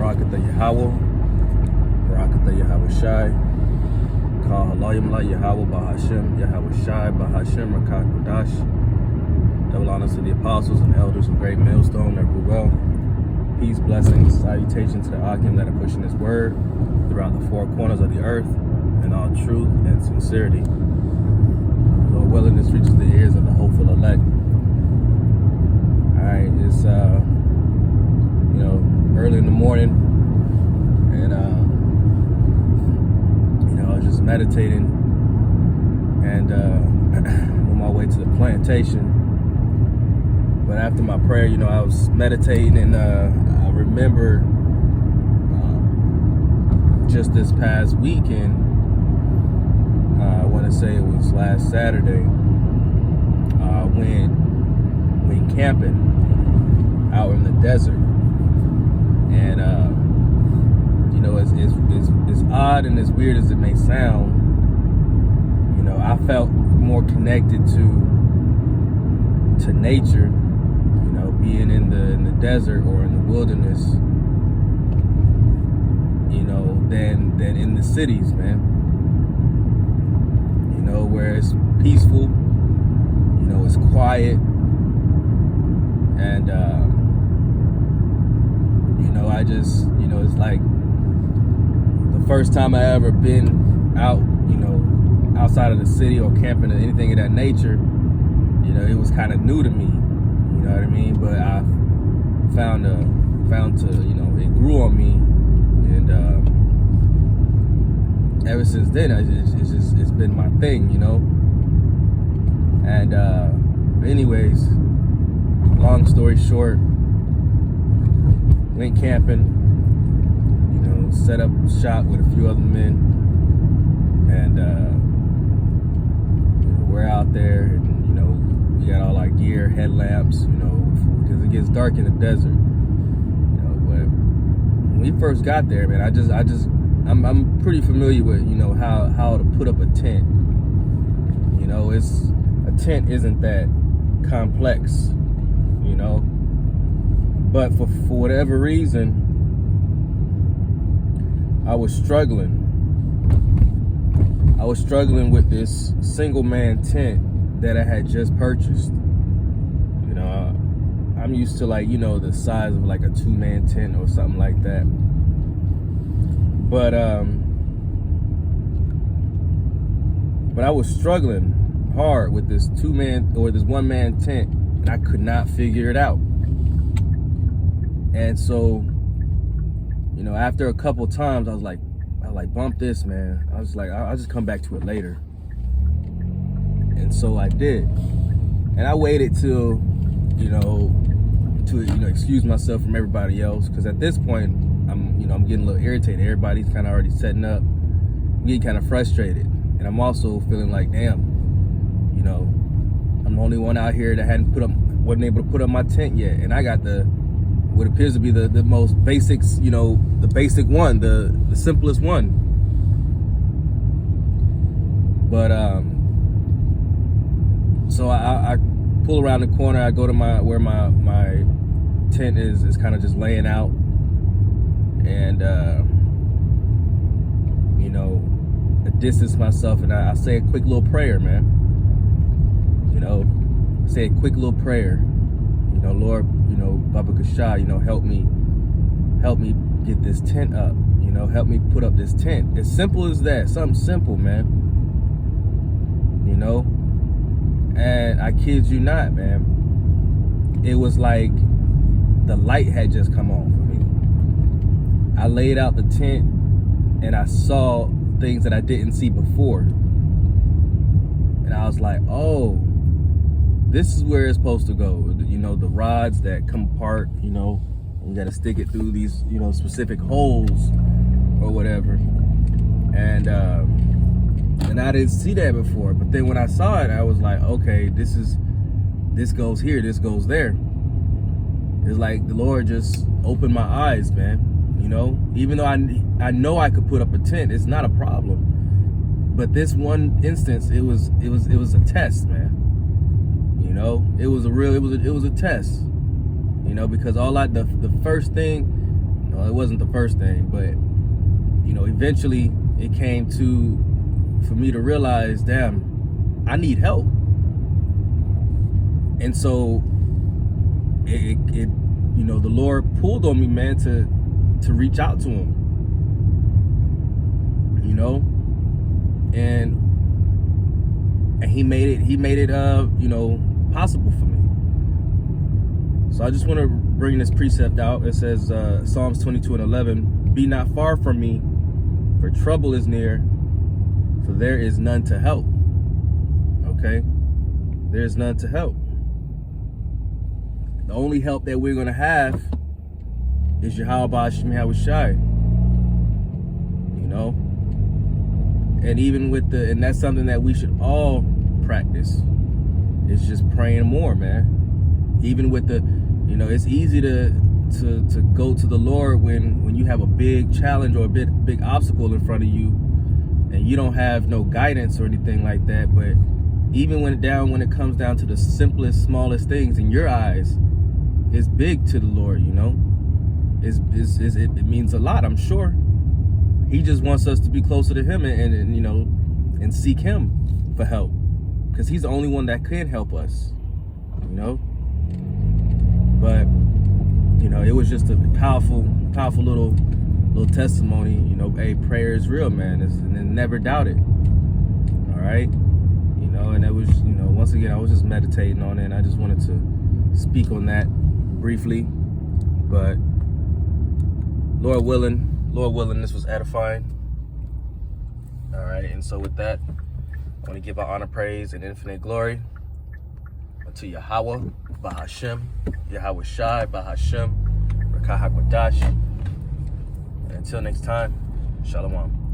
Barakatah Yahweh, Barakatah Yahweh Shai, Kal Halayim La Yahweh Bahashem, Yahweh Shai, Bahashem, Rakah Kodash. Double honors to the apostles and elders of Great Millstone that rule well. Peace, blessings, salutations to the Akim that are pushing this word throughout the four corners of the earth in all truth and sincerity. Lord willing, this reaches the ears of the hopeful elect. Alright, it's early in the morning, and I was just meditating and on my way to the plantation. But after my prayer, I was meditating, and I remember just this past weekend, I want to say it was last Saturday, went camping out in the desert. And as odd and as weird as it may sound, I felt more connected to nature, being in the desert or in the wilderness, than in the cities, man. Where it's peaceful, it's quiet, and I just, it's like the first time I ever been out, outside of the city or camping or anything of that nature. It was kind of new to me, you know what I mean? But I found it grew on me, and ever since then, it's been my thing, And anyways, long story short, went camping, set up shop with a few other men, and we're out there, and we got all our gear, headlamps, because it gets dark in the desert. But when we first got there, man, I'm pretty familiar with how to put up a tent. A tent isn't that complex, but for whatever reason, I was struggling with this single man tent that I had just purchased. I'm used to the size of like a 2-man tent or something like that. But I was struggling hard with this 1-man tent, and I could not figure it out. And so, after a couple times, I was like, bump this, man. I was like, I'll just come back to it later. And so I did. And I waited till, to excuse myself from everybody else, because at this point, I'm getting a little irritated. Everybody's kind of already setting up. I'm getting kind of frustrated. And I'm also feeling like, damn, I'm the only one out here that wasn't able to put up my tent yet. And I got what appears to be the most basics, the basic one, the simplest one. But so I pull around the corner. I go to where my tent is kind of just laying out, and I distance myself, and I say a quick little prayer, man. I say a quick little prayer. Lord, Baba Kasha, help me get this tent up. Help me put up this tent. As simple as that. Something simple, man. And I kid you not, man. It was like the light had just come on for me. I laid out the tent, and I saw things that I didn't see before. And I was like, oh, this is where it's supposed to go. The rods that come apart, you got to stick it through these, specific holes or whatever. And I didn't see that before. But then when I saw it, I was like, okay, this goes here, this goes there. It's like the Lord just opened my eyes, man. Even though I know I could put up a tent, it's not a problem. But this one instance, it was a test, man. It was a test. Because the first thing, Well, it wasn't the first thing, but you know, eventually it came for me to realize, damn, I need help. And so it you know, the Lord pulled on me, man, to reach out to him, you know, and he made it you know, possible for me. So I just want to bring this precept out. It says Psalms 22:11, be not far from me, for trouble is near, for there is none to help. Okay, there's none to help. The only help that we're going to have is Yahweh Ba'Shem Yahushai. You know? And even with and that's something that we should all practice. It's just praying more, man. Even with you know, it's easy to go to the Lord when you have a big challenge or a big obstacle in front of you and you don't have no guidance or anything like that. But even when it comes down to the simplest, smallest things in your eyes, it's big to the Lord, you know. It means a lot, I'm sure. He just wants us to be closer to him and you know, and seek him for help, because he's the only one that can help us, you know. But you know, it was just a powerful little testimony. You know, hey, prayer is real, man. And never doubt it. All right, you know, and it was, you know, once again, I was just meditating on it, and I just wanted to speak on that briefly. But Lord willing, this was edifying. All right, and so with that, I want to give our honor, praise, and infinite glory to Yahweh Ba'Hashem, Yahushai Ba'Hashem, Rakah HaKodash. And until next time, Shalom.